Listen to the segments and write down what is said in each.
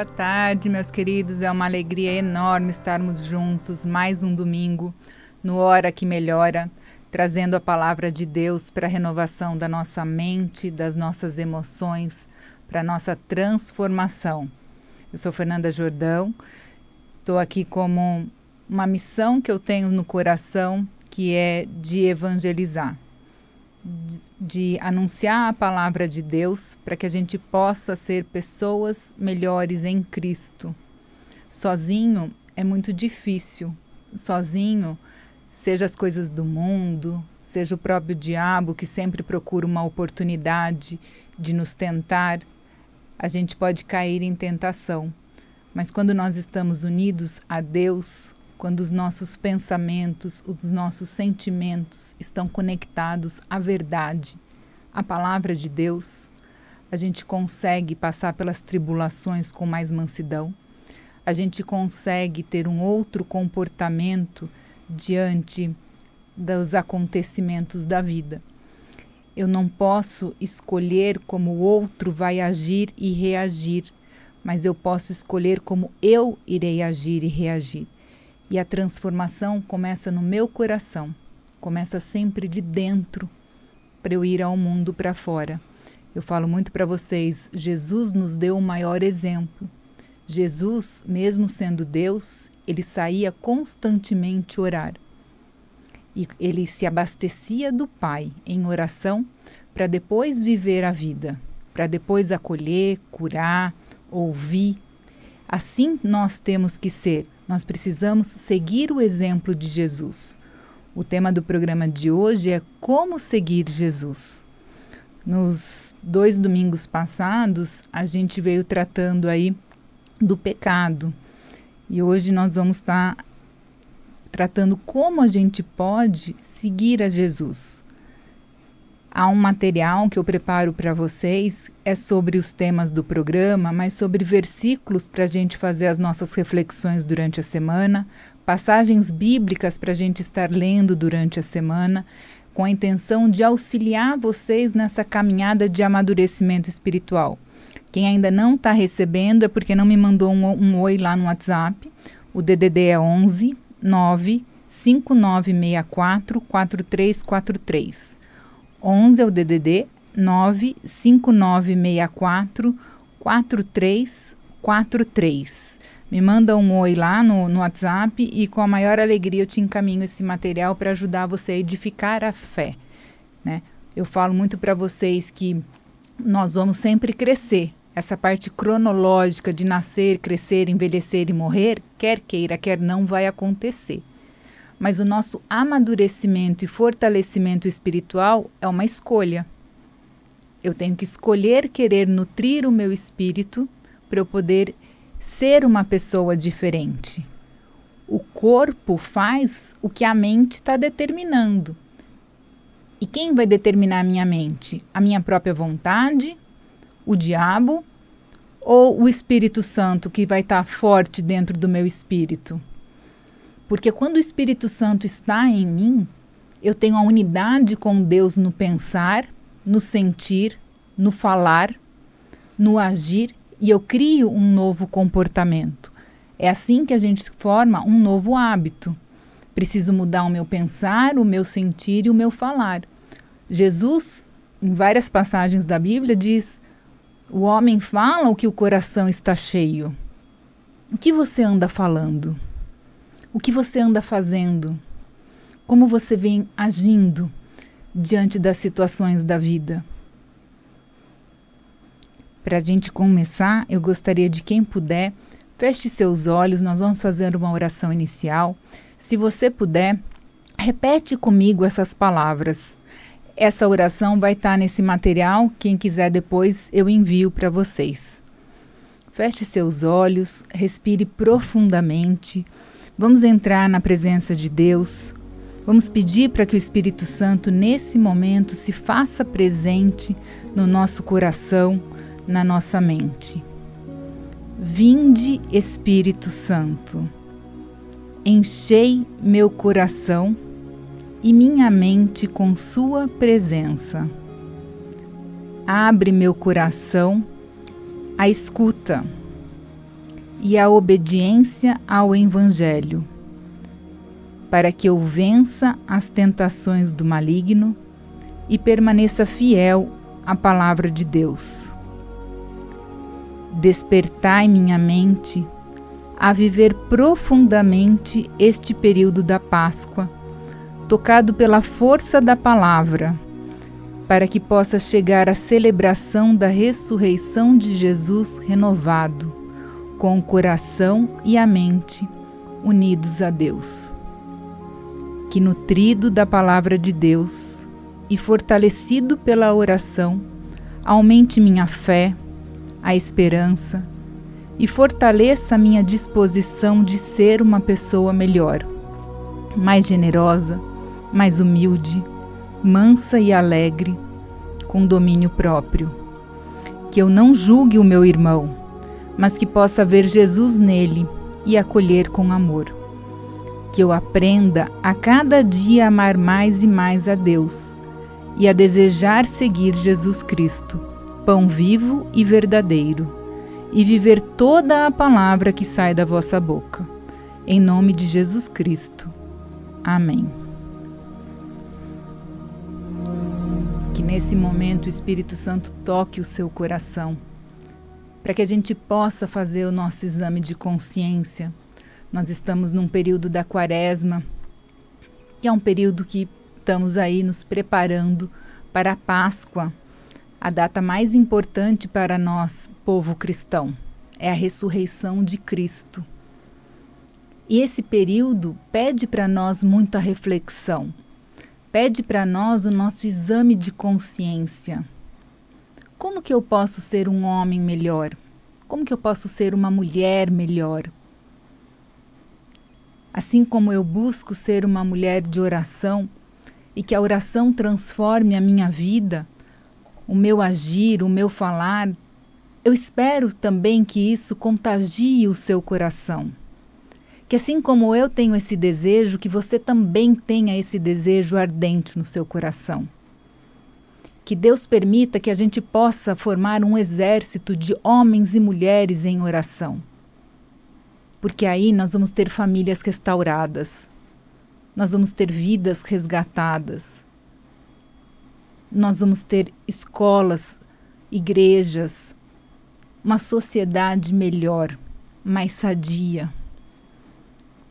boa tarde, meus queridos. É uma alegria enorme estarmos juntos mais um domingo no Hora que Melhora, trazendo a palavra de Deus para a renovação da nossa mente, das nossas emoções, para a nossa transformação. Eu sou Fernanda Jordão, estou aqui como uma missão que eu tenho no coração, que é de evangelizar, de anunciar a palavra de Deus para que a gente possa ser pessoas melhores em Cristo. Sozinho é muito difícil. Sozinho, seja as coisas do mundo, seja o próprio diabo que sempre procura uma oportunidade de nos tentar, a gente pode cair em tentação. Mas quando nós estamos unidos a Deus, quando os nossos pensamentos, os nossos sentimentos estão conectados à verdade, à palavra de Deus, a gente consegue passar pelas tribulações com mais mansidão, a gente consegue ter um outro comportamento diante dos acontecimentos da vida. Eu não posso escolher como o outro vai agir e reagir, mas eu posso escolher como eu irei agir e reagir. E a transformação começa no meu coração, começa sempre de dentro, para eu ir ao mundo para fora. Eu falo muito para vocês, Jesus nos deu o maior exemplo. Jesus, mesmo sendo Deus, ele saía constantemente orar. E ele se abastecia do Pai em oração para depois viver a vida, para depois acolher, curar, ouvir. Assim nós temos que ser. Nós precisamos seguir o exemplo de Jesus. O tema do programa de hoje é como seguir Jesus. Nos 2 domingos passados, a gente veio tratando aí do pecado. E hoje nós vamos estar tratando como a gente pode seguir a Jesus. Há um material que eu preparo para vocês, é sobre os temas do programa, mas sobre versículos para a gente fazer as nossas reflexões durante a semana, passagens bíblicas para a gente estar lendo durante a semana, com a intenção de auxiliar vocês nessa caminhada de amadurecimento espiritual. Quem ainda não está recebendo é porque não me mandou um oi lá no WhatsApp. O DDD é 11 9 5964 4343. 11 é o DDD 95964 4343. Me manda um oi lá no WhatsApp e com a maior alegria eu te encaminho esse material para ajudar você a edificar a fé, né? Eu falo muito para vocês que nós vamos sempre crescer. Essa parte cronológica de nascer, crescer, envelhecer e morrer, quer queira, quer não, vai acontecer. Mas o nosso amadurecimento e fortalecimento espiritual é uma escolha. Eu tenho que escolher querer nutrir o meu espírito para eu poder ser uma pessoa diferente. O corpo faz o que a mente está determinando. E quem vai determinar a minha mente? A minha própria vontade? O diabo? Ou o Espírito Santo que vai estar forte dentro do meu espírito? Porque quando o Espírito Santo está em mim, eu tenho a unidade com Deus no pensar, no sentir, no falar, no agir, e eu crio um novo comportamento. É assim que a gente forma um novo hábito. Preciso mudar o meu pensar, o meu sentir e o meu falar. Jesus, em várias passagens da Bíblia, diz: o homem fala o que o coração está cheio. O que você anda falando? O que você anda fazendo? Como você vem agindo diante das situações da vida? Para a gente começar, eu gostaria de quem puder, feche seus olhos, nós vamos fazer uma oração inicial. Se você puder, repete comigo essas palavras. Essa oração vai estar nesse material, quem quiser depois eu envio para vocês. Feche seus olhos, respire profundamente. Vamos entrar na presença de Deus. Vamos pedir para que o Espírito Santo, nesse momento, se faça presente no nosso coração, na nossa mente. Vinde, Espírito Santo, enchei meu coração e minha mente com sua presença. Abre meu coração à escuta. e a obediência ao Evangelho, para que eu vença as tentações do maligno e permaneça fiel à palavra de Deus. Despertai minha mente a viver profundamente este período da Páscoa, tocado pela força da palavra, para que possa chegar à celebração da ressurreição de Jesus renovado, com o coração e a mente unidos a Deus. Que, nutrido da palavra de Deus e fortalecido pela oração, aumente minha fé, a esperança e fortaleça a minha disposição de ser uma pessoa melhor, mais generosa, mais humilde, mansa e alegre, com domínio próprio. Que eu não julgue o meu irmão, mas que possa ver Jesus nele e acolher com amor. Que eu aprenda a cada dia a amar mais e mais a Deus e a desejar seguir Jesus Cristo, pão vivo e verdadeiro, e viver toda a palavra que sai da vossa boca. Em nome de Jesus Cristo. Amém. Que nesse momento o Espírito Santo toque o seu coração, para que a gente possa fazer o nosso exame de consciência. Nós estamos num período da Quaresma, que é um período que estamos aí nos preparando para a Páscoa, a data mais importante para nós, povo cristão. É a ressurreição de Cristo. E esse período pede para nós muita reflexão, pede para nós o nosso exame de consciência. Como que eu posso ser um homem melhor? Como que eu posso ser uma mulher melhor? Assim como eu busco ser uma mulher de oração e que a oração transforme a minha vida, o meu agir, o meu falar, eu espero também que isso contagie o seu coração. Que assim como eu tenho esse desejo, que você também tenha esse desejo ardente no seu coração. Que Deus permita que a gente possa formar um exército de homens e mulheres em oração. Porque aí nós vamos ter famílias restauradas, nós vamos ter vidas resgatadas, nós vamos ter escolas, igrejas, uma sociedade melhor, mais sadia.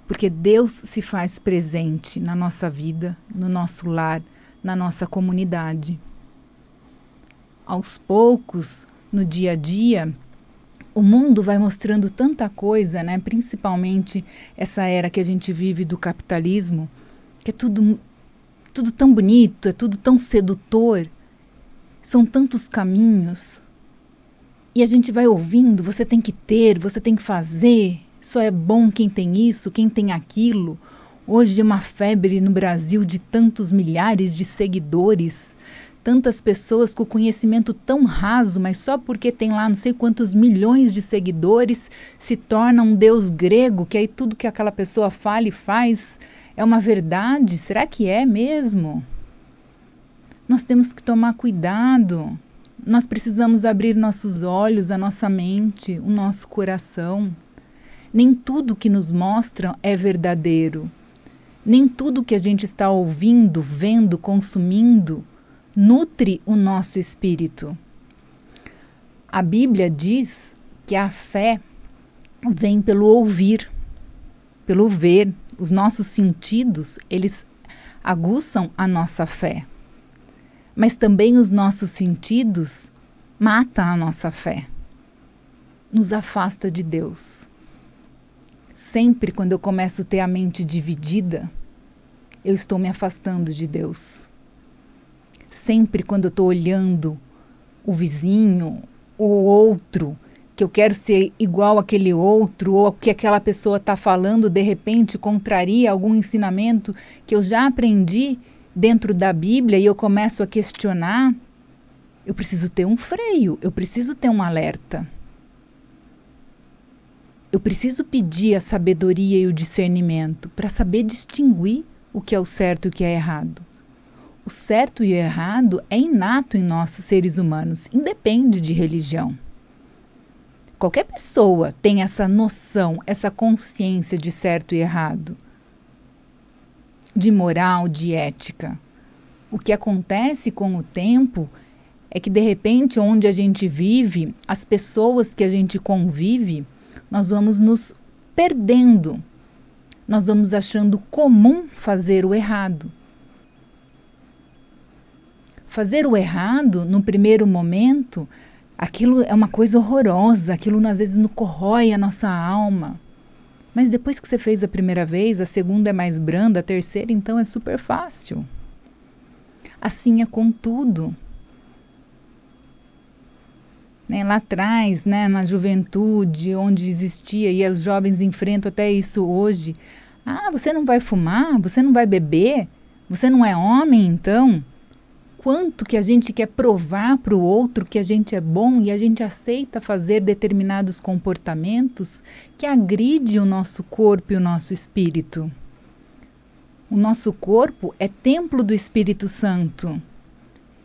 Porque Deus se faz presente na nossa vida, no nosso lar, na nossa comunidade. Aos poucos, no dia a dia, o mundo vai mostrando tanta coisa, né? Principalmente essa era que a gente vive do capitalismo, que é tudo tão bonito, é tudo tão sedutor, são tantos caminhos. E a gente vai ouvindo, você tem que ter, você tem que fazer, só é bom quem tem isso, quem tem aquilo. Hoje é uma febre no Brasil de tantos milhares de seguidores, tantas pessoas com conhecimento tão raso, mas só porque tem lá não sei quantos milhões de seguidores se torna um deus grego, que aí tudo que aquela pessoa fala e faz é uma verdade? Será que é mesmo? Nós temos que tomar cuidado. Nós precisamos abrir nossos olhos, a nossa mente, o nosso coração. Nem tudo que nos mostram é verdadeiro. Nem tudo que a gente está ouvindo, vendo, consumindo, nutre o nosso espírito. A Bíblia diz que a fé vem pelo ouvir, pelo ver. Os nossos sentidos, eles aguçam a nossa fé. Mas também os nossos sentidos matam a nossa fé. Nos afasta de Deus. Sempre quando eu começo a ter a mente dividida, eu estou me afastando de Deus. Sempre quando eu estou olhando o vizinho, o outro, que eu quero ser igual àquele outro, ou o que aquela pessoa está falando, de repente contraria algum ensinamento que eu já aprendi dentro da Bíblia e eu começo a questionar, eu preciso ter um freio, eu preciso ter um alerta. Eu preciso pedir a sabedoria e o discernimento para saber distinguir o que é o certo e o que é errado. O certo e o errado é inato em nós, seres humanos, independe de religião. Qualquer pessoa tem essa noção, essa consciência de certo e errado, de moral, de ética. O que acontece com o tempo é que, de repente, onde a gente vive, as pessoas que a gente convive, nós vamos nos perdendo. Nós vamos achando comum fazer o errado. Fazer o errado, no primeiro momento, aquilo é uma coisa horrorosa, aquilo às vezes nos corrói a nossa alma. Mas depois que você fez a primeira vez, a segunda é mais branda, a terceira então é super fácil. Assim é com tudo. Lá atrás, na juventude, onde existia, e os jovens enfrentam até isso hoje. Você não vai fumar? Você não vai beber? Você não é homem, então? Quanto que a gente quer provar para o outro que a gente é bom e a gente aceita fazer determinados comportamentos que agride o nosso corpo e o nosso espírito. O nosso corpo é templo do Espírito Santo.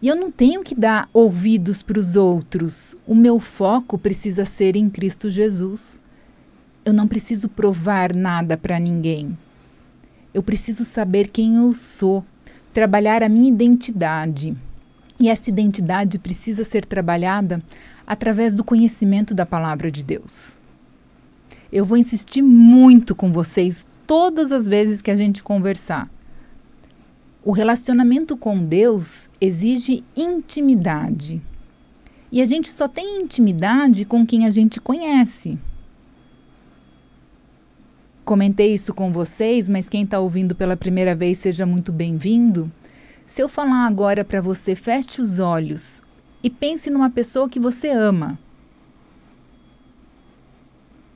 E eu não tenho que dar ouvidos para os outros. O meu foco precisa ser em Cristo Jesus. Eu não preciso provar nada para ninguém. Eu preciso saber quem eu sou. Trabalhar a minha identidade. E essa identidade precisa ser trabalhada através do conhecimento da palavra de Deus. Eu vou insistir muito com vocês todas as vezes que a gente conversar. O relacionamento com Deus exige intimidade. E a gente só tem intimidade com quem a gente conhece. Comentei isso com vocês, mas quem está ouvindo pela primeira vez, seja muito bem-vindo. Se eu falar agora para você, feche os olhos e pense numa pessoa que você ama.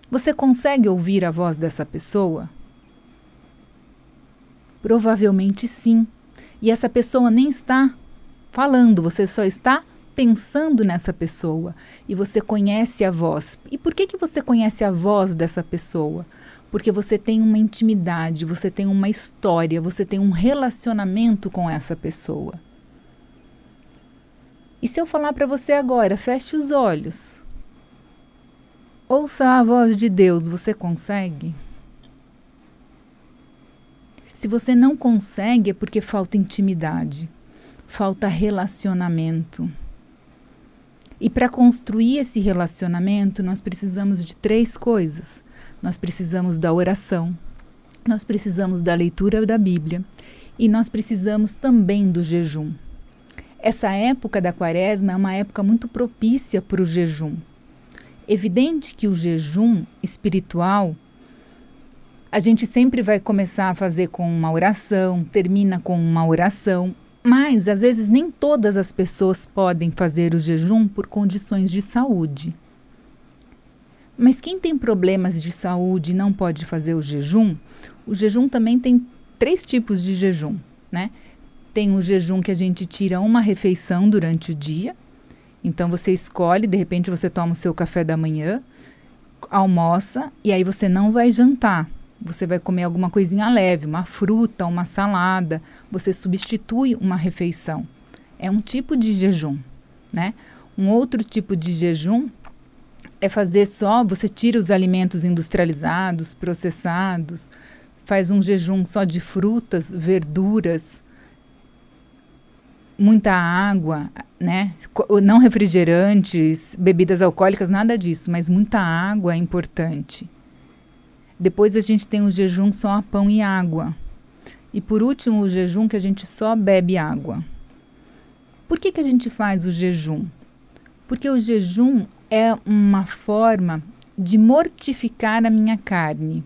Você consegue ouvir a voz dessa pessoa? Provavelmente sim. E essa pessoa nem está falando, você só está pensando nessa pessoa. E você conhece a voz. E por que você conhece a voz dessa pessoa? Porque você tem uma intimidade, você tem uma história, você tem um relacionamento com essa pessoa. E se eu falar para você agora, feche os olhos. Ouça a voz de Deus, você consegue? Se você não consegue, é porque falta intimidade, falta relacionamento. E para construir esse relacionamento, nós precisamos de 3 coisas. Nós precisamos da oração, nós precisamos da leitura da Bíblia e nós precisamos também do jejum. Essa época da Quaresma é uma época muito propícia para o jejum. Evidente que o jejum espiritual, a gente sempre vai começar a fazer com uma oração, termina com uma oração, mas às vezes nem todas as pessoas podem fazer o jejum por condições de saúde. Mas quem tem problemas de saúde e não pode fazer o jejum também tem 3 tipos de jejum, né? Tem o jejum que a gente tira uma refeição durante o dia. Então você escolhe, de repente você toma o seu café da manhã, almoça e aí você não vai jantar. Você vai comer alguma coisinha leve, uma fruta, uma salada. Você substitui uma refeição. É um tipo de jejum, né? Um outro tipo de jejum é fazer você tira os alimentos industrializados, processados, faz um jejum só de frutas, verduras, muita água, né? Não refrigerantes, bebidas alcoólicas, nada disso, mas muita água é importante. Depois a gente tem o jejum só a pão e água. E por último, o jejum que a gente só bebe água. Por que a gente faz o jejum? Porque o jejum é uma forma de mortificar a minha carne.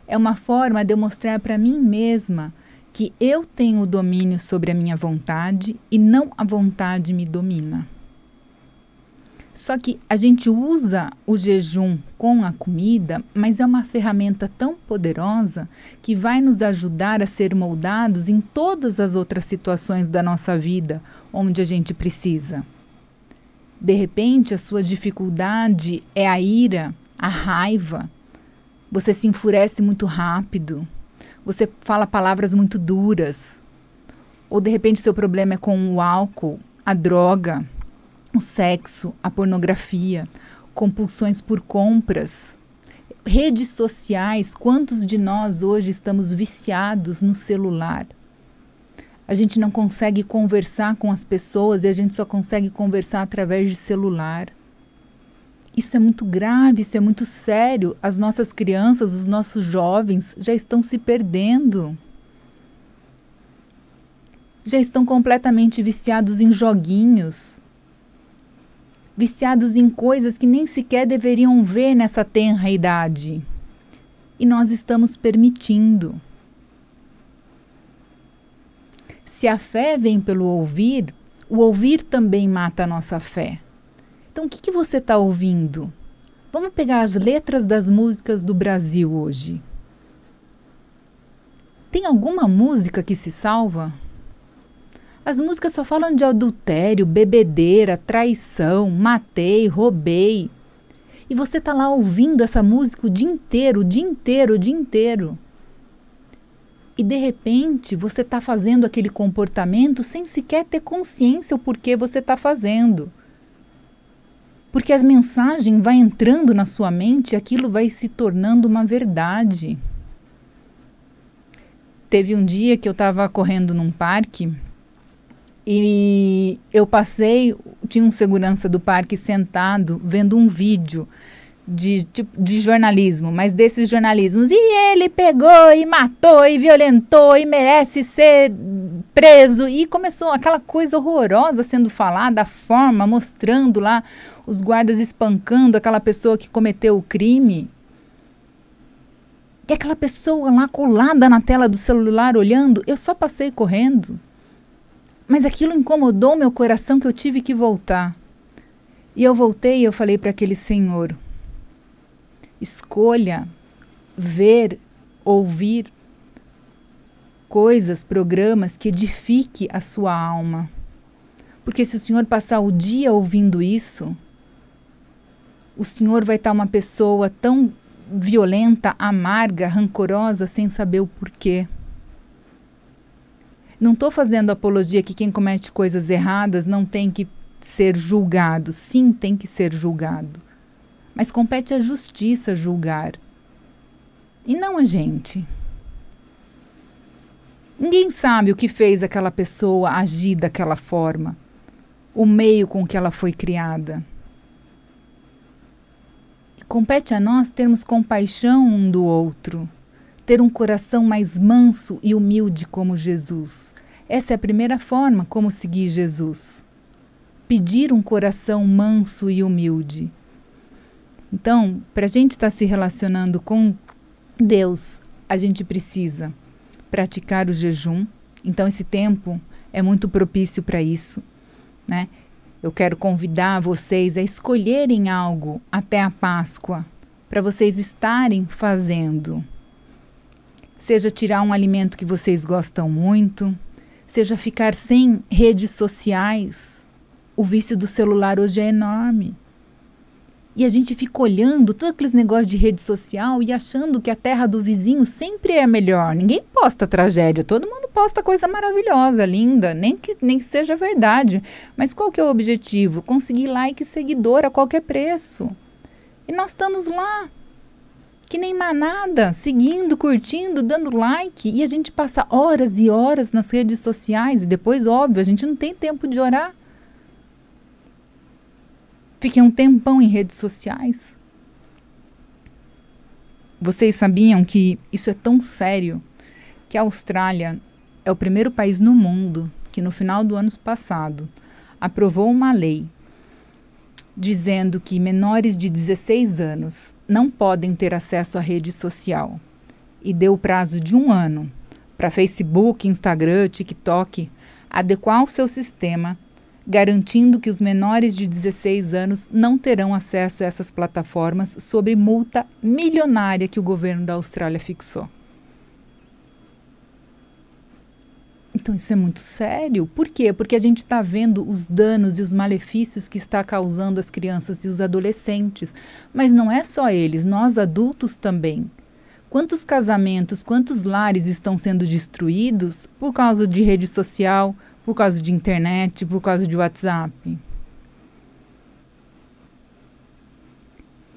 É uma forma de eu mostrar para mim mesma que eu tenho o domínio sobre a minha vontade e não a vontade me domina. Só que a gente usa o jejum com a comida, mas é uma ferramenta tão poderosa que vai nos ajudar a ser moldados em todas as outras situações da nossa vida onde a gente precisa. De repente, a sua dificuldade é a ira, a raiva. Você se enfurece muito rápido. Você fala palavras muito duras. Ou, de repente, seu problema é com o álcool, a droga, o sexo, a pornografia. compulsões por compras, redes sociais. Quantos de nós hoje estamos viciados no celular? A gente não consegue conversar com as pessoas e a gente só consegue conversar através de celular. Isso é muito grave, isso é muito sério. As nossas crianças, os nossos jovens já estão se perdendo. Já estão completamente viciados em joguinhos. Viciados em coisas que nem sequer deveriam ver nessa tenra idade. E nós estamos permitindo. Se a fé vem pelo ouvir, o ouvir também mata a nossa fé. Então, o que você está ouvindo? Vamos pegar as letras das músicas do Brasil hoje. Tem alguma música que se salva? As músicas só falam de adultério, bebedeira, traição, matei, roubei. E você está lá ouvindo essa música o dia inteiro, o dia inteiro, o dia inteiro. E de repente você está fazendo aquele comportamento sem sequer ter consciência o porquê você está fazendo. Porque as mensagens vão entrando na sua mente e aquilo vai se tornando uma verdade. Teve um dia que eu estava correndo num parque e eu passei, tinha um segurança do parque sentado vendo um vídeo de jornalismo, mas desses jornalismos, e ele pegou e matou e violentou e merece ser preso, e começou aquela coisa horrorosa sendo falada, a forma, mostrando lá os guardas espancando aquela pessoa que cometeu o crime, e aquela pessoa lá colada na tela do celular olhando. Eu só passei correndo, mas aquilo incomodou meu coração que eu tive que voltar, e eu voltei e eu falei para aquele senhor: escolha ver, ouvir coisas, programas que edifique a sua alma. Porque se o senhor passar o dia ouvindo isso, o senhor vai estar uma pessoa tão violenta, amarga, rancorosa, sem saber o porquê. Não estou fazendo apologia que quem comete coisas erradas não tem que ser julgado. Sim, tem que ser julgado. Mas compete à justiça julgar, e não a gente. Ninguém sabe o que fez aquela pessoa agir daquela forma, o meio com que ela foi criada. E compete a nós termos compaixão um do outro, ter um coração mais manso e humilde como Jesus. Essa é a primeira forma como seguir Jesus. Pedir um coração manso e humilde. Então, para a gente estar se relacionando com Deus, a gente precisa praticar o jejum. Então, esse tempo é muito propício para isso, né? Eu quero convidar vocês a escolherem algo até a Páscoa, para vocês estarem fazendo. Seja tirar um alimento que vocês gostam muito, seja ficar sem redes sociais. O vício do celular hoje é enorme. E a gente fica olhando todos aqueles negócios de rede social e achando que a terra do vizinho sempre é melhor. Ninguém posta tragédia, todo mundo posta coisa maravilhosa, linda, nem que seja verdade. Mas qual que é o objetivo? Conseguir like e seguidor a qualquer preço. E nós estamos lá, que nem manada, seguindo, curtindo, dando like. E a gente passa horas e horas nas redes sociais e depois, óbvio, a gente não tem tempo de orar. Fiquem um tempão em redes sociais. Vocês sabiam que isso é tão sério que a Austrália é o primeiro país no mundo que no final do ano passado aprovou uma lei dizendo que menores de 16 anos não podem ter acesso à rede social, e deu o prazo de 1 ano para Facebook, Instagram, TikTok adequar o seu sistema, garantindo que os menores de 16 anos não terão acesso a essas plataformas sob multa milionária que o governo da Austrália fixou. Então isso é muito sério. Por quê? Porque a gente está vendo os danos e os malefícios que está causando as crianças e os adolescentes. Mas não é só eles, nós adultos também. Quantos casamentos, quantos lares estão sendo destruídos por causa de rede social, por causa de internet, por causa de WhatsApp?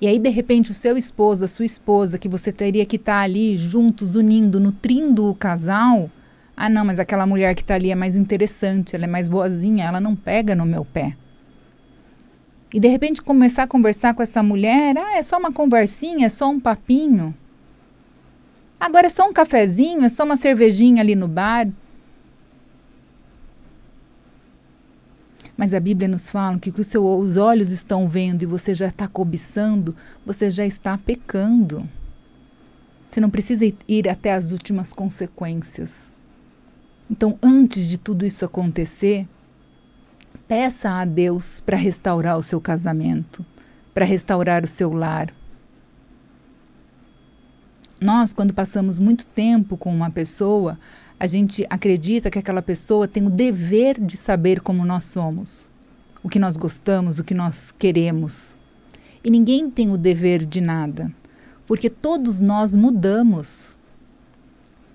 E aí, de repente, o seu esposo, a sua esposa, que você teria que estar ali juntos, unindo, nutrindo o casal. Ah, não, mas aquela mulher que está ali é mais interessante, ela é mais boazinha, ela não pega no meu pé. E de repente começar a conversar com essa mulher, é só uma conversinha, é só um papinho. Agora é só um cafezinho, é só uma cervejinha ali no bar. Mas a Bíblia nos fala que os olhos estão vendo e você já está cobiçando, você já está pecando. Você não precisa ir até as últimas consequências. Então, antes de tudo isso acontecer, peça a Deus para restaurar o seu casamento, para restaurar o seu lar. Nós, quando passamos muito tempo com uma pessoa, a gente acredita que aquela pessoa tem o dever de saber como nós somos, o que nós gostamos, o que nós queremos. E ninguém tem o dever de nada, porque todos nós mudamos.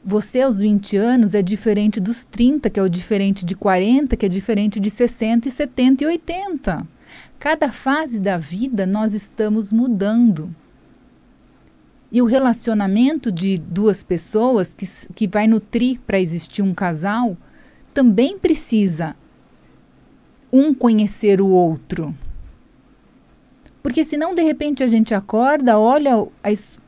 Você aos 20 anos é diferente dos 30, que é o diferente de 40, que é diferente de 60 e 70 e 80. Cada fase da vida nós estamos mudando. E o relacionamento de duas pessoas que vai nutrir para existir um casal também precisa um conhecer o outro. Porque senão, de repente, a gente acorda, olha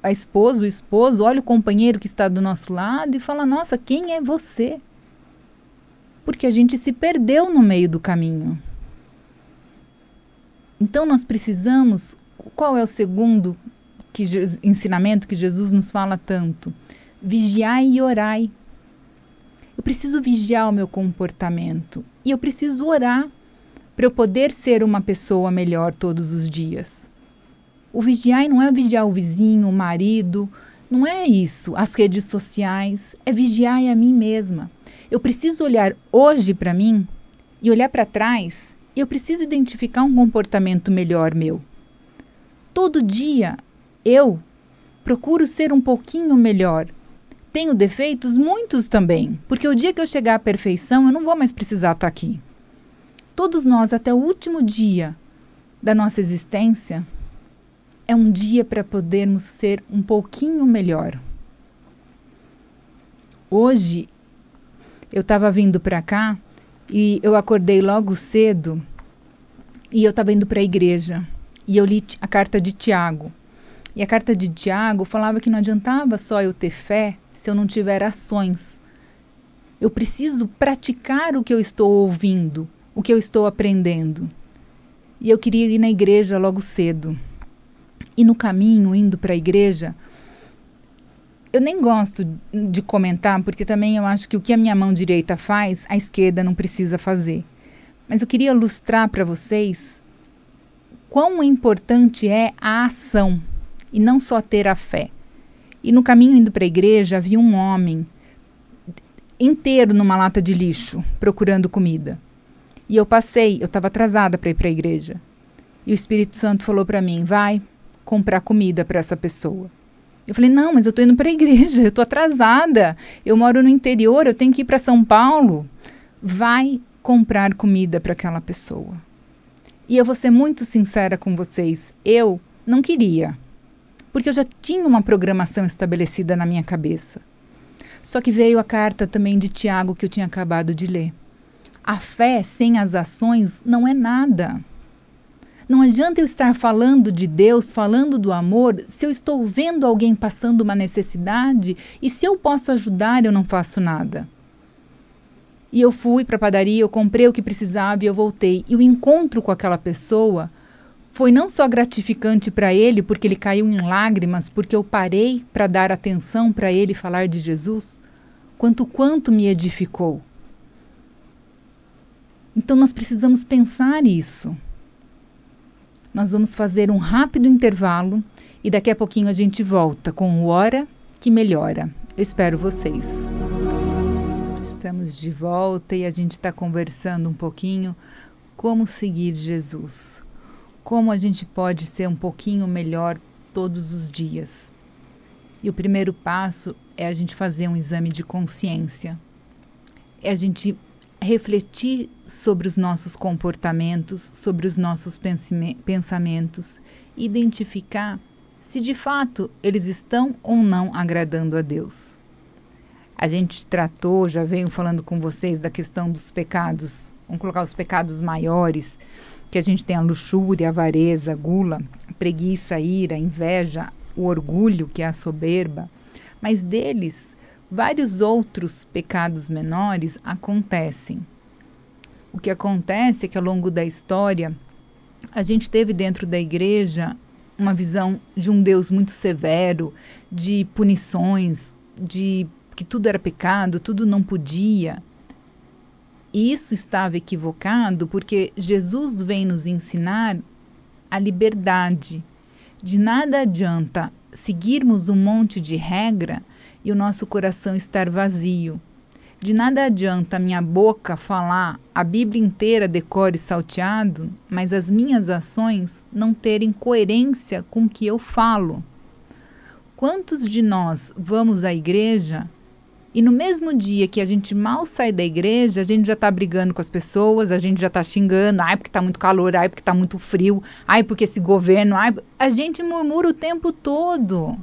a esposa, o esposo, olha o companheiro que está do nosso lado e fala, nossa, quem é você? Porque a gente se perdeu no meio do caminho. Então, nós precisamos... Qual é o segundo ensinamento que Jesus nos fala tanto? Vigiai e orai. Eu preciso vigiar o meu comportamento e eu preciso orar para eu poder ser uma pessoa melhor todos os dias. O vigiar não é vigiar o vizinho, o marido, não é isso, as redes sociais, é vigiar a mim mesma. Eu preciso olhar hoje para mim e olhar para trás e eu preciso identificar um comportamento melhor meu. Todo dia eu procuro ser um pouquinho melhor. Tenho defeitos? Muitos também, porque o dia que eu chegar à perfeição eu não vou mais precisar estar aqui. Todos nós, até o último dia da nossa existência, é um dia para podermos ser um pouquinho melhor. Hoje, eu estava vindo para cá e eu acordei logo cedo e eu estava indo para a igreja. E eu li a carta de Tiago. E a carta de Tiago falava que não adiantava só eu ter fé se eu não tiver ações. Eu preciso praticar o que eu estou ouvindo, o que eu estou aprendendo. E eu queria ir na igreja logo cedo. E no caminho, indo para a igreja, eu nem gosto de comentar, porque também eu acho que o que a minha mão direita faz, a esquerda não precisa fazer. Mas eu queria ilustrar para vocês quão importante é a ação, e não só ter a fé. E no caminho indo para a igreja, havia um homem inteiro numa lata de lixo, procurando comida. E eu estava atrasada para ir para a igreja. E o Espírito Santo falou para mim, vai comprar comida para essa pessoa. Eu falei, não, mas eu estou indo para a igreja, eu estou atrasada. Eu moro no interior, eu tenho que ir para São Paulo. Vai comprar comida para aquela pessoa. E eu vou ser muito sincera com vocês, eu não queria. Porque eu já tinha uma programação estabelecida na minha cabeça. Só que veio a carta também de Tiago que eu tinha acabado de ler. A fé sem as ações não é nada. Não adianta eu estar falando de Deus, falando do amor, se eu estou vendo alguém passando uma necessidade e se eu posso ajudar, eu não faço nada. E eu fui para a padaria, eu comprei o que precisava e eu voltei. E o encontro com aquela pessoa foi não só gratificante para ele, porque ele caiu em lágrimas, porque eu parei para dar atenção para ele falar de Jesus, quanto me edificou. Então nós precisamos pensar isso. Nós vamos fazer um rápido intervalo e daqui a pouquinho a gente volta com o Hora que Melhora. Eu espero vocês. Estamos de volta e a gente está conversando um pouquinho como seguir Jesus. Como a gente pode ser um pouquinho melhor todos os dias. E o primeiro passo é a gente fazer um exame de consciência. É a gente refletir sobre os nossos comportamentos, sobre os nossos pensamentos, identificar se de fato eles estão ou não agradando a Deus. A gente tratou, já venho falando com vocês da questão dos pecados, vamos colocar os pecados maiores, que a gente tem a luxúria, a avareza, a gula, a preguiça, a ira, a inveja, o orgulho, que é a soberba, mas deles, vários outros pecados menores acontecem. O que acontece é que ao longo da história, a gente teve dentro da igreja uma visão de um Deus muito severo, de punições, de que tudo era pecado, tudo não podia. E isso estava equivocado porque Jesus vem nos ensinar a liberdade. De nada adianta seguirmos um monte de regra e o nosso coração estar vazio. De nada adianta a minha boca falar a Bíblia inteira decore salteado, mas as minhas ações não terem coerência com o que eu falo. Quantos de nós vamos à igreja e no mesmo dia que a gente mal sai da igreja, a gente já está brigando com as pessoas, a gente já está xingando, ai porque está muito calor, ai porque está muito frio, ai porque esse governo, ai... A gente murmura o tempo todo.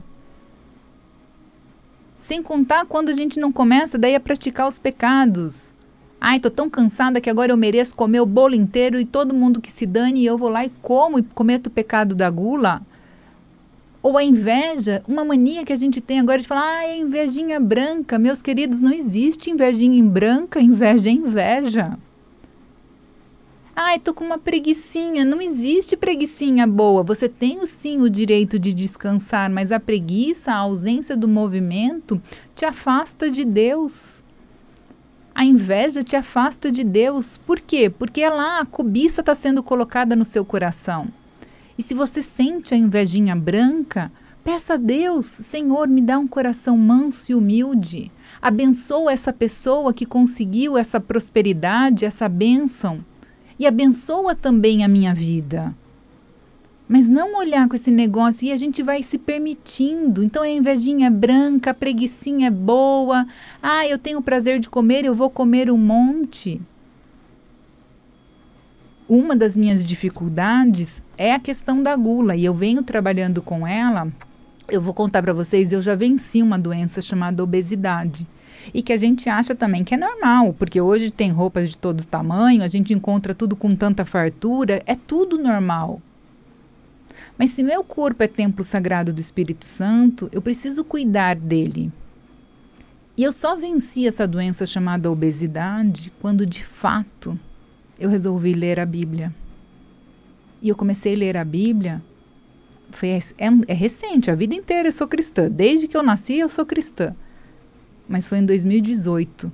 Sem contar quando a gente não começa daí a praticar os pecados. Ai, tô tão cansada que agora eu mereço comer o bolo inteiro e todo mundo que se dane e eu vou lá e como e cometo o pecado da gula. Ou a inveja, uma mania que a gente tem agora de falar, ai, invejinha branca. Meus queridos, não existe invejinha em branca, inveja é inveja. Ai, tô com uma preguicinha. Não existe preguicinha boa. Você tem sim o direito de descansar, mas a preguiça, a ausência do movimento, te afasta de Deus. A inveja te afasta de Deus. Por quê? Porque lá a cobiça está sendo colocada no seu coração. E se você sente a invejinha branca, peça a Deus, Senhor, me dá um coração manso e humilde. Abençoa essa pessoa que conseguiu essa prosperidade, essa bênção. E abençoa também a minha vida. Mas não olhar com esse negócio e a gente vai se permitindo. Então a invejinha é branca, a preguicinha é boa. Ah, eu tenho o prazer de comer, eu vou comer um monte. Uma das minhas dificuldades é a questão da gula. E eu venho trabalhando com ela. Eu vou contar para vocês, eu já venci uma doença chamada obesidade. E que a gente acha também que é normal, porque hoje tem roupas de todo tamanho, a gente encontra tudo com tanta fartura, é tudo normal. Mas se meu corpo é templo sagrado do Espírito Santo, eu preciso cuidar dele. E eu só venci essa doença chamada obesidade quando, de fato, eu resolvi ler a Bíblia. E eu comecei a ler a Bíblia, é recente, a vida inteira eu sou cristã. Desde que eu nasci eu sou cristã. Mas foi em 2018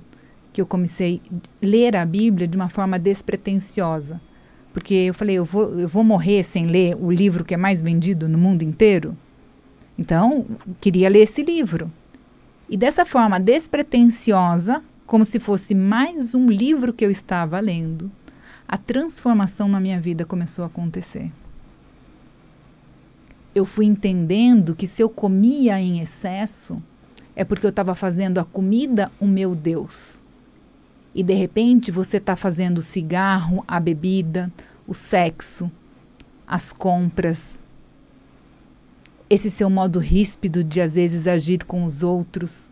que eu comecei a ler a Bíblia de uma forma despretensiosa. Porque eu falei, eu vou morrer sem ler o livro que é mais vendido no mundo inteiro? Então, queria ler esse livro. E dessa forma despretensiosa, como se fosse mais um livro que eu estava lendo, a transformação na minha vida começou a acontecer. Eu fui entendendo que se eu comia em excesso, é porque eu estava fazendo a comida o meu Deus. E de repente você está fazendo o cigarro, a bebida, o sexo, as compras, esse seu modo ríspido de às vezes agir com os outros,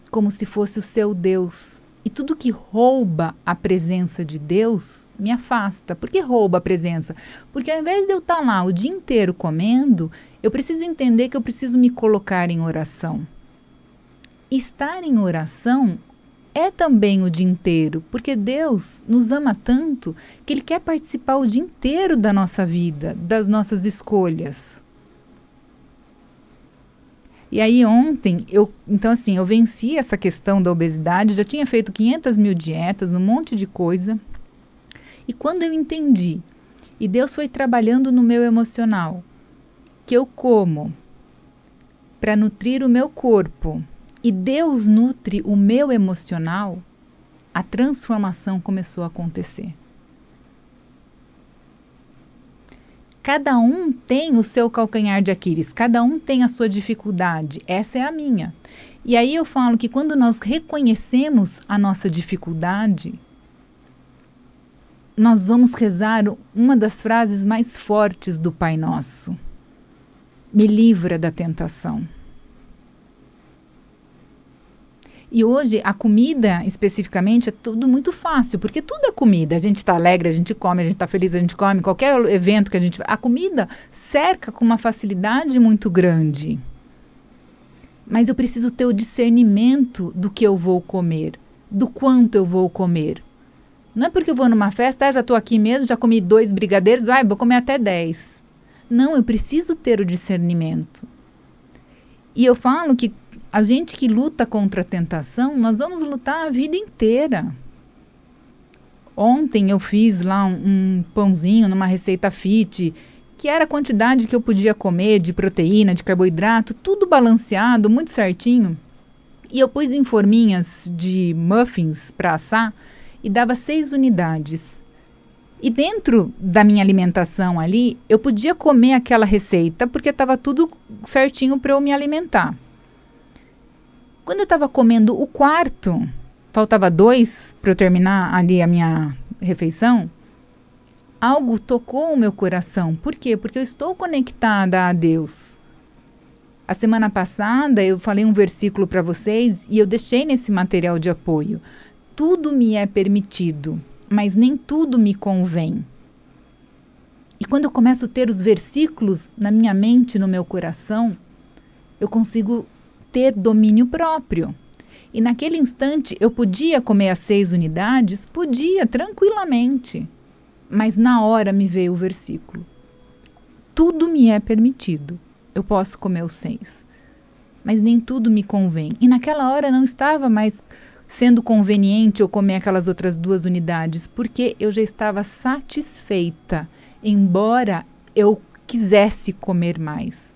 como se fosse o seu Deus. E tudo que rouba a presença de Deus me afasta. Por que rouba a presença? Porque ao invés de eu estar lá o dia inteiro comendo, eu preciso entender que eu preciso me colocar em oração. Estar em oração é também o dia inteiro, porque Deus nos ama tanto que Ele quer participar o dia inteiro da nossa vida, das nossas escolhas. E aí ontem, eu venci essa questão da obesidade, já tinha feito 500 mil dietas, um monte de coisa. E quando eu entendi, e Deus foi trabalhando no meu emocional, que eu como para nutrir o meu corpo, e Deus nutre o meu emocional, a transformação começou a acontecer. Cada um tem o seu calcanhar de Aquiles, cada um tem a sua dificuldade, essa é a minha. E aí eu falo que quando nós reconhecemos a nossa dificuldade, nós vamos rezar uma das frases mais fortes do Pai Nosso. Me livra da tentação. E hoje a comida, especificamente, é tudo muito fácil, porque tudo é comida. A gente está alegre, a gente come, a gente está feliz, a gente come. Qualquer evento que a gente... A comida cerca com uma facilidade muito grande. Mas eu preciso ter o discernimento do que eu vou comer, do quanto eu vou comer. Não é porque eu vou numa festa, já estou aqui mesmo, já comi 2 brigadeiros, vou comer até 10. Não, eu preciso ter o discernimento. E eu falo que a gente que luta contra a tentação, nós vamos lutar a vida inteira. Ontem eu fiz lá um pãozinho numa receita fit, que era a quantidade que eu podia comer de proteína, de carboidrato, tudo balanceado, muito certinho. E eu pus em forminhas de muffins para assar e dava 6 unidades. E dentro da minha alimentação ali, eu podia comer aquela receita porque estava tudo certinho para eu me alimentar. Quando eu estava comendo o quarto, faltava 2 para eu terminar ali a minha refeição, algo tocou o meu coração. Por quê? Porque eu estou conectada a Deus. A semana passada eu falei um versículo para vocês e eu deixei nesse material de apoio. Tudo me é permitido, mas nem tudo me convém. E quando eu começo a ter os versículos na minha mente, no meu coração, eu consigo ter domínio próprio. E naquele instante eu podia comer as 6 unidades? Podia, tranquilamente. Mas na hora me veio o versículo. Tudo me é permitido. Eu posso comer os 6. Mas nem tudo me convém. E naquela hora não estava mais sendo conveniente eu comer aquelas outras 2 unidades, porque eu já estava satisfeita, embora eu quisesse comer mais.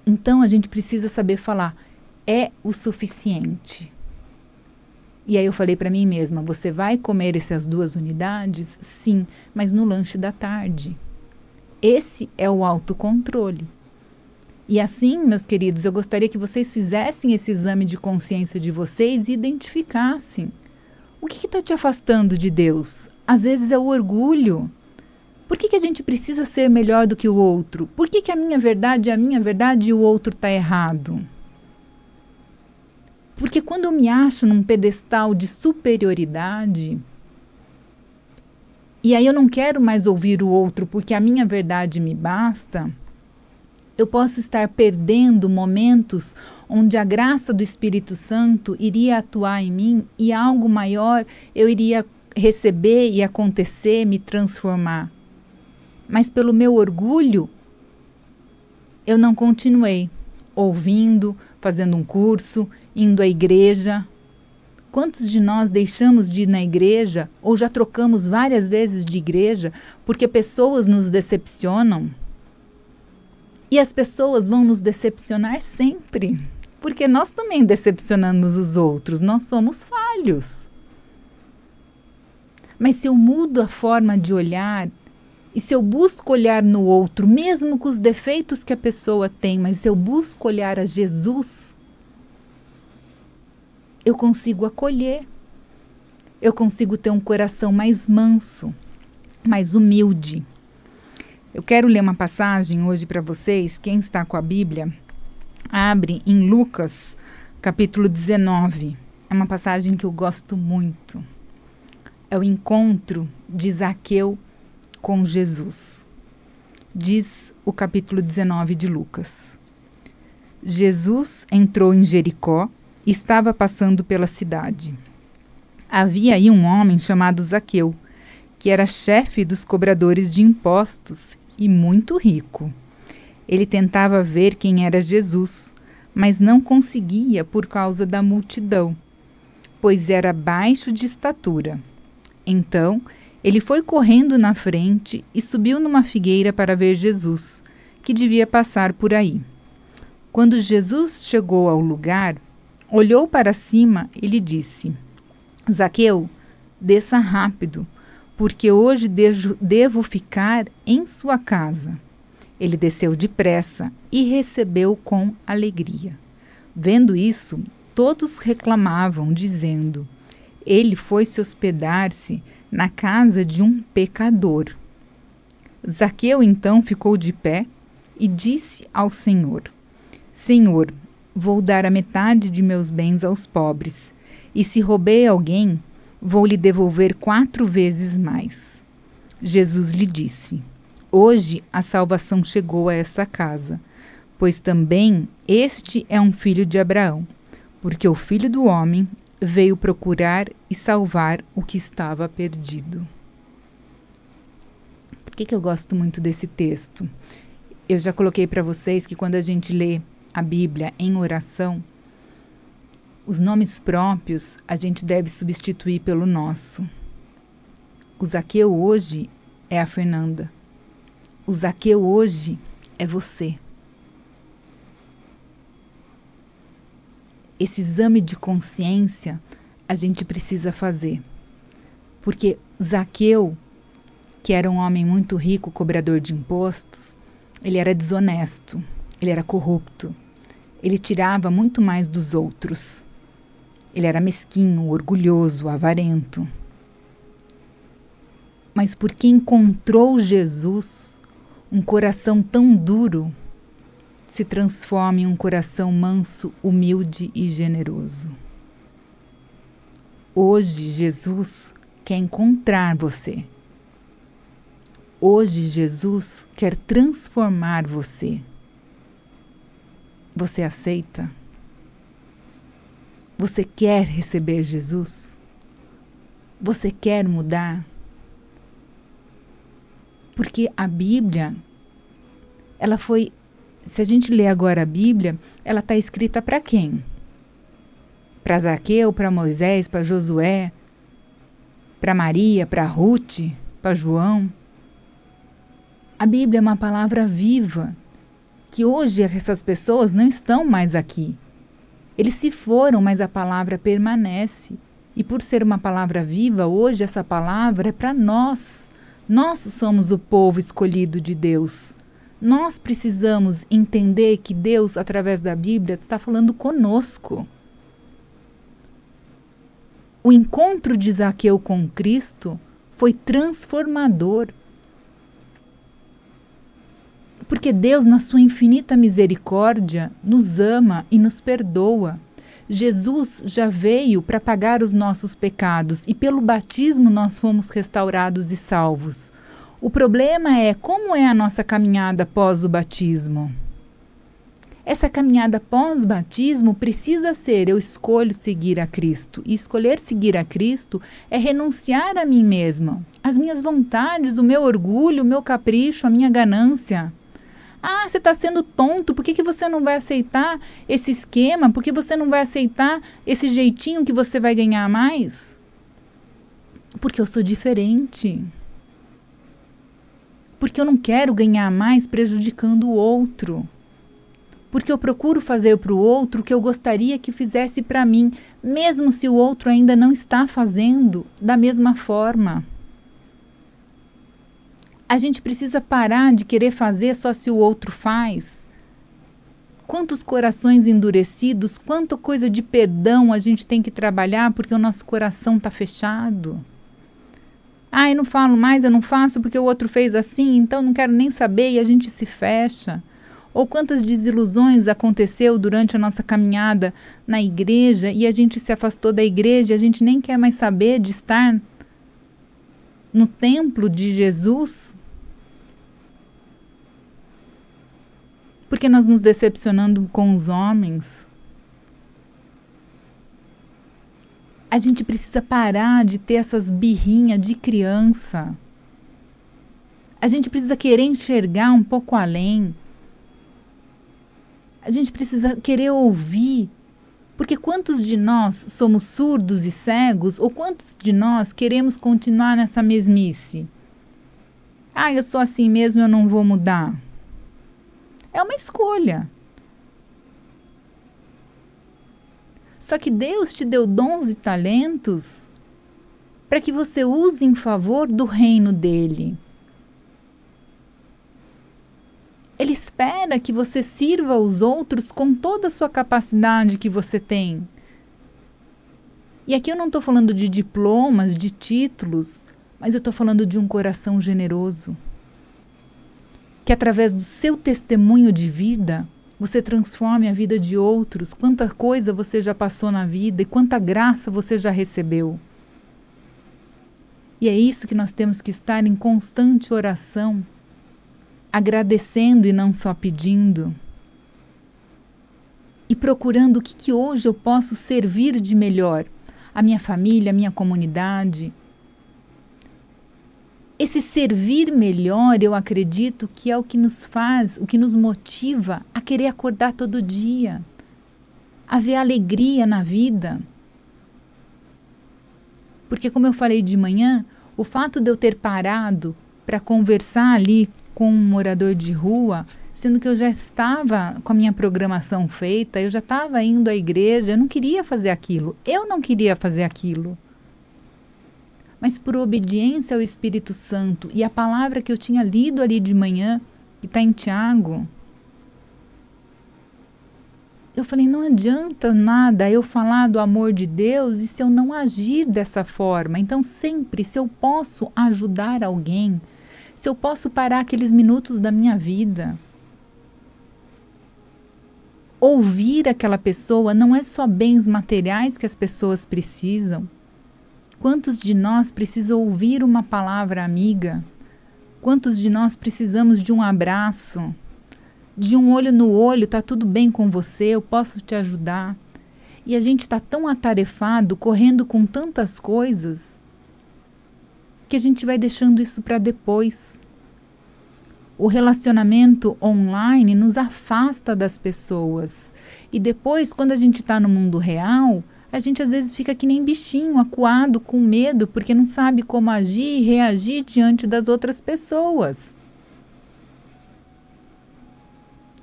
Então a gente precisa saber falar, é o suficiente. E aí eu falei para mim mesma, você vai comer essas 2 unidades? Sim, mas no lanche da tarde. Esse é o autocontrole. E assim, meus queridos, eu gostaria que vocês fizessem esse exame de consciência de vocês e identificassem. O que está te afastando de Deus? Às vezes é o orgulho. Por que a gente precisa ser melhor do que o outro? Por que a minha verdade é a minha verdade e o outro está errado? Porque quando eu me acho num pedestal de superioridade, e aí eu não quero mais ouvir o outro porque a minha verdade me basta, eu posso estar perdendo momentos onde a graça do Espírito Santo iria atuar em mim e algo maior eu iria receber e acontecer, me transformar. Mas pelo meu orgulho, eu não continuei ouvindo, fazendo um curso, indo à igreja. Quantos de nós deixamos de ir na igreja ou já trocamos várias vezes de igreja porque pessoas nos decepcionam? E as pessoas vão nos decepcionar sempre, porque nós também decepcionamos os outros, nós somos falhos. Mas se eu mudo a forma de olhar, e se eu busco olhar no outro, mesmo com os defeitos que a pessoa tem, mas se eu busco olhar a Jesus, eu consigo acolher, eu consigo ter um coração mais manso, mais humilde. Eu quero ler uma passagem hoje para vocês. Quem está com a Bíblia, abre em Lucas, capítulo 19. É uma passagem que eu gosto muito. É o encontro de Zaqueu com Jesus. Diz o capítulo 19 de Lucas. Jesus entrou em Jericó e estava passando pela cidade. Havia aí um homem chamado Zaqueu, que era chefe dos cobradores de impostos e muito rico. Ele tentava ver quem era Jesus, mas não conseguia por causa da multidão, pois era baixo de estatura. Então, ele foi correndo na frente e subiu numa figueira para ver Jesus, que devia passar por aí. Quando Jesus chegou ao lugar, olhou para cima e lhe disse: Zaqueu, desça rápido, porque hoje devo ficar em sua casa. Ele desceu depressa e recebeu com alegria. Vendo isso, todos reclamavam, dizendo: ele foi se hospedar-se na casa de um pecador. Zaqueu então ficou de pé e disse ao Senhor: Senhor, vou dar a metade de meus bens aos pobres, e se roubei alguém, vou lhe devolver 4 vezes mais. Jesus lhe disse: hoje a salvação chegou a essa casa, pois também este é um filho de Abraão, porque o Filho do Homem veio procurar e salvar o que estava perdido. Por que eu gosto muito desse texto? Eu já coloquei para vocês que quando a gente lê a Bíblia em oração, os nomes próprios a gente deve substituir pelo nosso. O Zaqueu hoje é a Fernanda. O Zaqueu hoje é você. Esse exame de consciência a gente precisa fazer. Porque Zaqueu, que era um homem muito rico, cobrador de impostos, ele era desonesto, ele era corrupto, ele tirava muito mais dos outros. Ele era mesquinho, orgulhoso, avarento. Mas porque encontrou Jesus, um coração tão duro se transforma em um coração manso, humilde e generoso. Hoje, Jesus quer encontrar você. Hoje, Jesus quer transformar você. Você aceita? Você quer receber Jesus? Você quer mudar? Porque a Bíblia, ela foi... Se a gente ler agora a Bíblia, ela está escrita para quem? Para Zaqueu, para Moisés, para Josué, para Maria, para Ruth, para João. A Bíblia é uma palavra viva, que hoje essas pessoas não estão mais aqui. Eles se foram, mas a palavra permanece. E por ser uma palavra viva, hoje essa palavra é para nós. Nós somos o povo escolhido de Deus. Nós precisamos entender que Deus, através da Bíblia, está falando conosco. O encontro de Zaqueu com Cristo foi transformador. Porque Deus, na sua infinita misericórdia, nos ama e nos perdoa. Jesus já veio para pagar os nossos pecados e pelo batismo nós fomos restaurados e salvos. O problema é como é a nossa caminhada após o batismo. Essa caminhada pós-batismo precisa ser: eu escolho seguir a Cristo. E escolher seguir a Cristo é renunciar a mim mesma, às minhas vontades, o meu orgulho, o meu capricho, a minha ganância. Ah, você está sendo tonto, por que você não vai aceitar esse esquema? Por que você não vai aceitar esse jeitinho que você vai ganhar mais? Porque eu sou diferente. Porque eu não quero ganhar mais prejudicando o outro. Porque eu procuro fazer para o outro o que eu gostaria que fizesse para mim, mesmo se o outro ainda não está fazendo da mesma forma. A gente precisa parar de querer fazer só se o outro faz. Quantos corações endurecidos, quanta coisa de perdão a gente tem que trabalhar porque o nosso coração está fechado. Ah, eu não falo mais, eu não faço porque o outro fez assim, então não quero nem saber, e a gente se fecha. Ou quantas desilusões aconteceu durante a nossa caminhada na igreja e a gente se afastou da igreja, a gente nem quer mais saber de estar no templo de Jesus. Porque nós nos decepcionando com os homens. A gente precisa parar de ter essas birrinhas de criança. A gente precisa querer enxergar um pouco além. A gente precisa querer ouvir. Porque quantos de nós somos surdos e cegos? Ou quantos de nós queremos continuar nessa mesmice? Ah, eu sou assim mesmo, eu não vou mudar. É uma escolha. Só que Deus te deu dons e talentos para que você use em favor do reino dele. Ele espera que você sirva aos outros com toda a sua capacidade que você tem. E aqui eu não estou falando de diplomas, de títulos, mas eu estou falando de um coração generoso. Que através do seu testemunho de vida, você transforme a vida de outros. Quanta coisa você já passou na vida e quanta graça você já recebeu. E é isso que nós temos que estar em constante oração, agradecendo e não só pedindo. E procurando o que hoje eu posso servir de melhor. A minha família, a minha comunidade. Esse servir melhor, eu acredito que é o que nos faz, o que nos motiva a querer acordar todo dia, a ver alegria na vida. Porque, como eu falei de manhã, o fato de eu ter parado para conversar ali com um morador de rua, sendo que eu já estava com a minha programação feita, eu já estava indo à igreja, eu não queria fazer aquilo. Eu não queria fazer aquilo. Mas por obediência ao Espírito Santo e a palavra que eu tinha lido ali de manhã, que está em Tiago, eu falei, não adianta nada eu falar do amor de Deus e se eu não agir dessa forma. Então sempre, se eu posso ajudar alguém, se eu posso parar aqueles minutos da minha vida, ouvir aquela pessoa, não é só bens materiais que as pessoas precisam. Quantos de nós precisam ouvir uma palavra amiga? Quantos de nós precisamos de um abraço? De um olho no olho, tá tudo bem com você, eu posso te ajudar. E a gente está tão atarefado, correndo com tantas coisas, que a gente vai deixando isso para depois. O relacionamento online nos afasta das pessoas. E depois, quando a gente está no mundo real, a gente às vezes fica que nem bichinho, acuado, com medo, porque não sabe como agir e reagir diante das outras pessoas.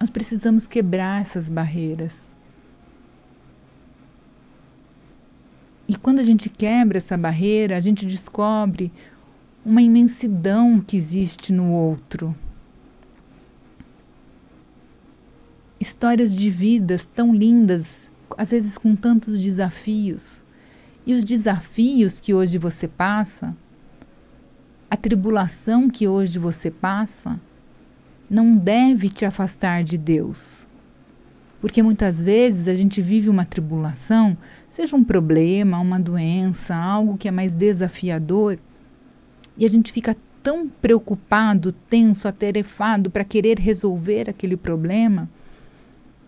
Nós precisamos quebrar essas barreiras. E quando a gente quebra essa barreira, a gente descobre uma imensidão que existe no outro. Histórias de vidas tão lindas, às vezes com tantos desafios. E os desafios que hoje você passa, a tribulação que hoje você passa, não deve te afastar de Deus. Porque muitas vezes a gente vive uma tribulação, seja um problema, uma doença, algo que é mais desafiador, e a gente fica tão preocupado, tenso, atarefado para querer resolver aquele problema,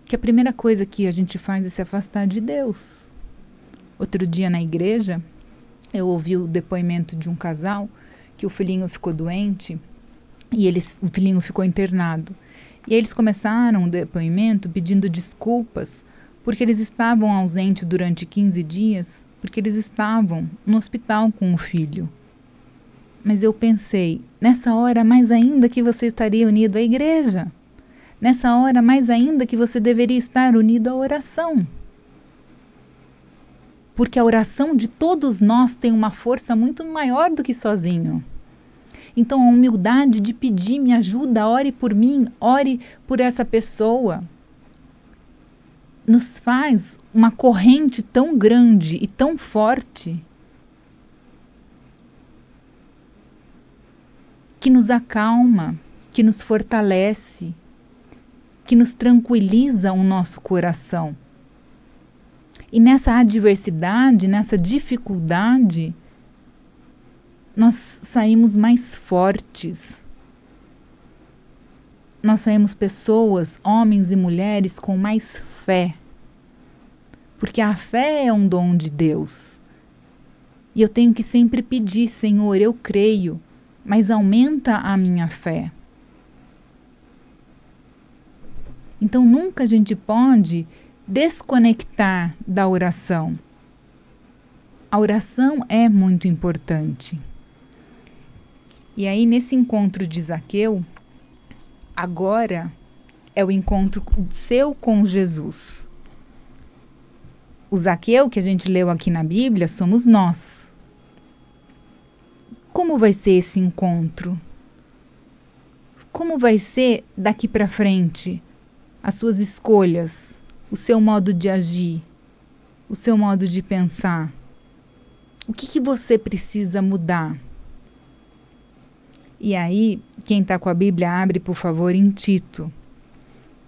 que a primeira coisa que a gente faz é se afastar de Deus. Outro dia na igreja, eu ouvi o depoimento de um casal que o filhinho ficou doente e o filhinho ficou internado. E eles começaram o depoimento pedindo desculpas porque eles estavam ausentes durante 15 dias, porque eles estavam no hospital com o filho. Mas eu pensei, nessa hora mais ainda que você estaria unido à igreja. Nessa hora, mais ainda que você deveria estar unido à oração. Porque a oração de todos nós tem uma força muito maior do que sozinho. Então, a humildade de pedir, me ajuda, ore por mim, ore por essa pessoa, nos faz uma corrente tão grande e tão forte que nos acalma, que nos fortalece, que nos tranquiliza o nosso coração. E nessa adversidade, nessa dificuldade, nós saímos mais fortes. Nós saímos pessoas, homens e mulheres, com mais fé. Porque a fé é um dom de Deus. E eu tenho que sempre pedir, Senhor, eu creio, mas aumenta a minha fé. Então, nunca a gente pode desconectar da oração. A oração é muito importante. E aí, nesse encontro de Zaqueu, agora é o encontro seu com Jesus. O Zaqueu que a gente leu aqui na Bíblia somos nós. como vai ser esse encontro? Como vai ser daqui para frente as suas escolhas, o seu modo de agir, o seu modo de pensar? O que você precisa mudar? E aí, quem está com a Bíblia, abre, por favor, em Tito.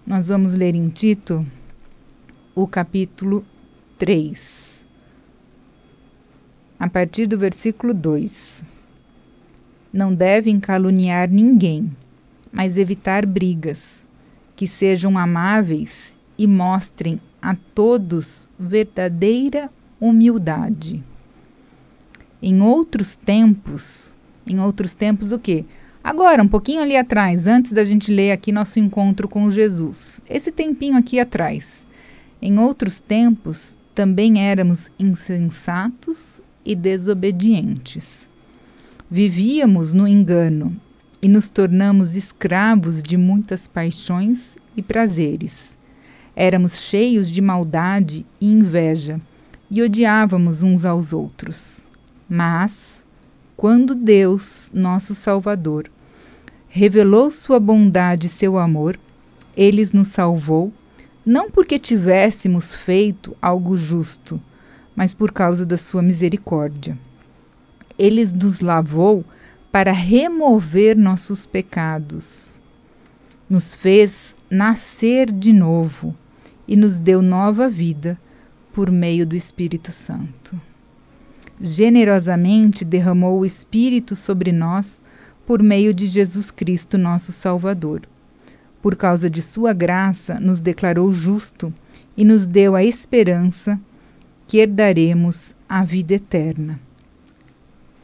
Nós vamos ler em Tito o capítulo 3, a partir do versículo 2. Não devem caluniar ninguém, mas evitar brigas, que sejam amáveis e mostrem a todos verdadeira humildade. Em outros tempos o quê? Agora, um pouquinho ali atrás, antes da gente ler aqui nosso encontro com Jesus. Esse tempinho aqui atrás. Em outros tempos, também éramos insensatos e desobedientes. Vivíamos no engano e nos tornamos escravos de muitas paixões e prazeres. Éramos cheios de maldade e inveja e odiávamos uns aos outros. Mas, quando Deus, nosso Salvador, revelou sua bondade e seu amor, Ele nos salvou, não porque tivéssemos feito algo justo, mas por causa da sua misericórdia. Ele nos lavou para remover nossos pecados, nos fez nascer de novo e nos deu nova vida por meio do Espírito Santo. Generosamente derramou o Espírito sobre nós por meio de Jesus Cristo, nosso Salvador. Por causa de sua graça, nos declarou justo e nos deu a esperança que herdaremos a vida eterna.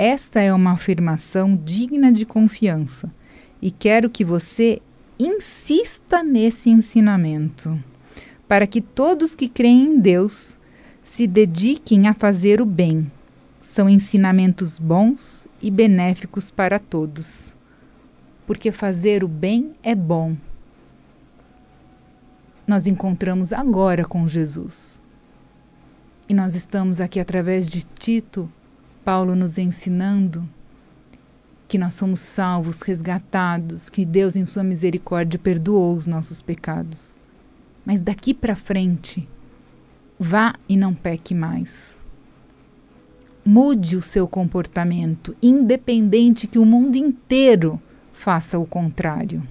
Esta é uma afirmação digna de confiança e quero que você insista nesse ensinamento, para que todos que creem em Deus se dediquem a fazer o bem. São ensinamentos bons e benéficos para todos, porque fazer o bem é bom. Nós encontramos agora com Jesus. E nós estamos aqui através de Tito, Paulo nos ensinando que nós somos salvos, resgatados, que Deus em sua misericórdia perdoou os nossos pecados. Mas daqui para frente, vá e não peque mais. Mude o seu comportamento, independente que o mundo inteiro faça o contrário.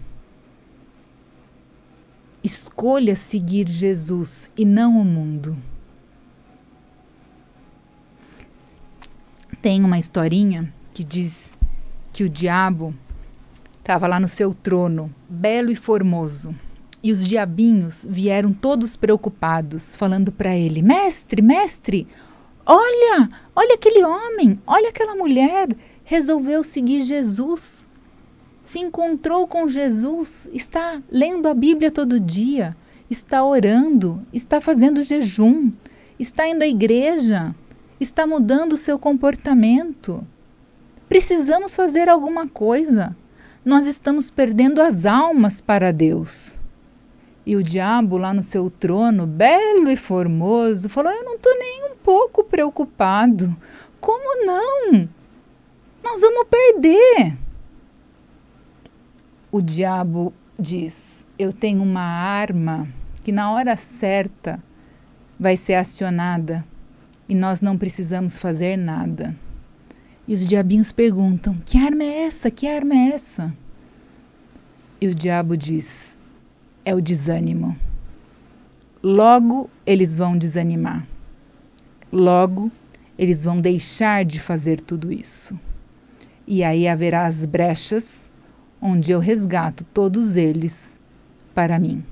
Escolha seguir Jesus e não o mundo. Tem uma historinha que diz que o diabo estava lá no seu trono, belo e formoso, e os diabinhos vieram todos preocupados, falando para ele: mestre, mestre, olha aquele homem, olha aquela mulher, resolveu seguir Jesus, se encontrou com Jesus, está lendo a Bíblia todo dia, está orando, está fazendo jejum, está indo à igreja, está mudando o seu comportamento. Precisamos fazer alguma coisa. Nós estamos perdendo as almas para Deus. E o diabo lá no seu trono, belo e formoso, falou: eu não estou nem um pouco preocupado. Como não? Nós vamos perder. O diabo diz: eu tenho uma arma que na hora certa vai ser acionada e nós não precisamos fazer nada. E os diabinhos perguntam: que arma é essa? Que arma é essa? E o diabo diz: é o desânimo. Logo eles vão desanimar. Logo eles vão deixar de fazer tudo isso. E aí haverá as brechas onde eu resgato todos eles para mim.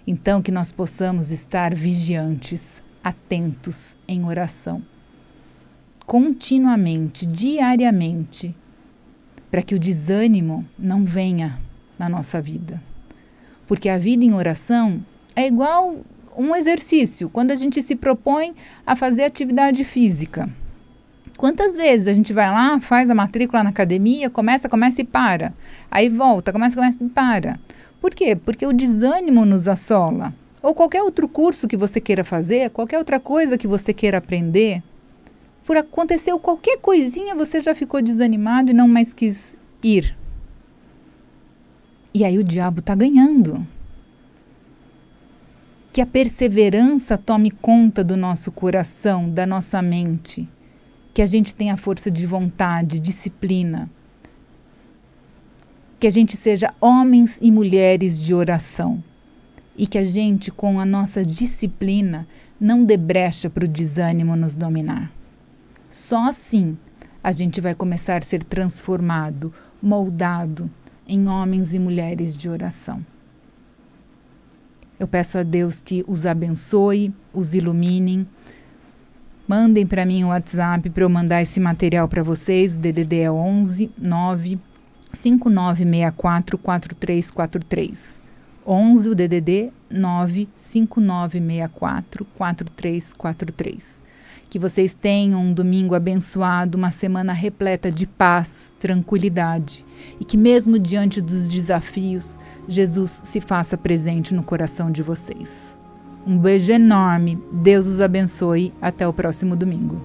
Então que nós possamos estar vigiantes, atentos em oração, continuamente, diariamente, para que o desânimo não venha na nossa vida. Porque a vida em oração é igual um exercício, quando a gente se propõe a fazer atividade física. Quantas vezes a gente vai lá, faz a matrícula na academia, começa e para. Aí volta, começa e para. Por quê? Porque o desânimo nos assola. Ou qualquer outro curso que você queira fazer, qualquer outra coisa que você queira aprender, por aconteceu qualquer coisinha, você já ficou desanimado e não mais quis ir. E aí o diabo está ganhando. Que a perseverança tome conta do nosso coração, da nossa mente. Que a gente tenha força de vontade, disciplina. Que a gente seja homens e mulheres de oração. E que a gente, com a nossa disciplina, não dê brecha para o desânimo nos dominar. Só assim a gente vai começar a ser transformado, moldado em homens e mulheres de oração. Eu peço a Deus que os abençoe, os ilumine. Mandem para mim o WhatsApp para eu mandar esse material para vocês. O DDD é 11 9 5964 4343. 11 o DDD 9 5964 4343. Que vocês tenham um domingo abençoado, uma semana repleta de paz, tranquilidade. E que mesmo diante dos desafios, Jesus se faça presente no coração de vocês. Um beijo enorme, Deus os abençoe, até o próximo domingo.